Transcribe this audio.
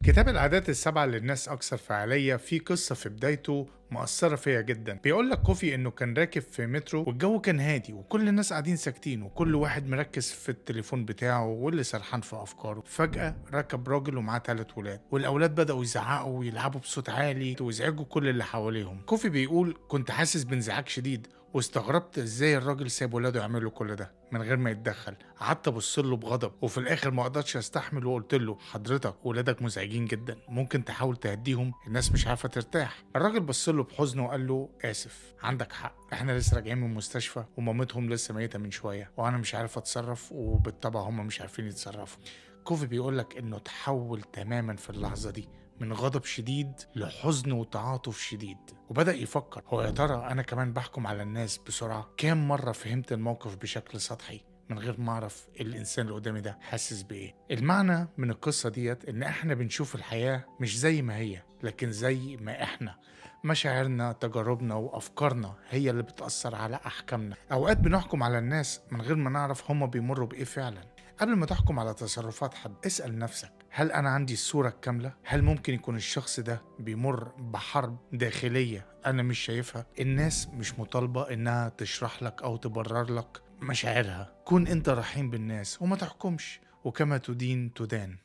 كتاب العادات السبعة للناس أكثر فعالية في قصة في بدايته مأثرة فيا جدا. بيقول لك كوفي إنه كان راكب في مترو والجو كان هادي وكل الناس قاعدين ساكتين وكل واحد مركز في التليفون بتاعه واللي سرحان في أفكاره. فجأة ركب راجل ومعاه 3 ولاد، والأولاد بدأوا يزعقوا ويلعبوا بصوت عالي ويزعجوا كل اللي حواليهم. كوفي بيقول كنت حاسس بانزعاج شديد واستغربت ازاي الراجل ساب ولاده يعملوا كل ده من غير ما يتدخل. قعدت ابص له بغضب وفي الاخر ما قدرتش استحمل وقلت له حضرتك ولادك مزعجين جدا، ممكن تحاول تهديهم؟ الناس مش عارفه ترتاح. الراجل بص له بحزن وقال له اسف، عندك حق، احنا لسه راجعين من المستشفى ومامتهم لسه ميته من شويه وانا مش عارف اتصرف وبالطبع هم مش عارفين يتصرفوا. كوفي بيقولك انه تحول تماما في اللحظه دي من غضب شديد لحزن وتعاطف شديد، وبدأ يفكر هو يا ترى أنا كمان بحكم على الناس بسرعة؟ كام مرة فهمت الموقف بشكل سطحي من غير ما أعرف الإنسان اللي قدامي ده حاسس بإيه. المعنى من القصة ديت إن إحنا بنشوف الحياة مش زي ما هي لكن زي ما إحنا. مشاعرنا، تجاربنا وأفكارنا هي اللي بتأثر على أحكامنا. أوقات بنحكم على الناس من غير ما نعرف هما بيمروا بإيه فعلا. قبل ما تحكم على تصرفات حد اسأل نفسك، هل أنا عندي الصورة الكاملة؟ هل ممكن يكون الشخص ده بيمر بحرب داخلية أنا مش شايفها؟ الناس مش مطالبة إنها تشرح لك أو تبرر لك مشاعرها. كون أنت رحيم بالناس وما تحكمش، وكما تدين تدان.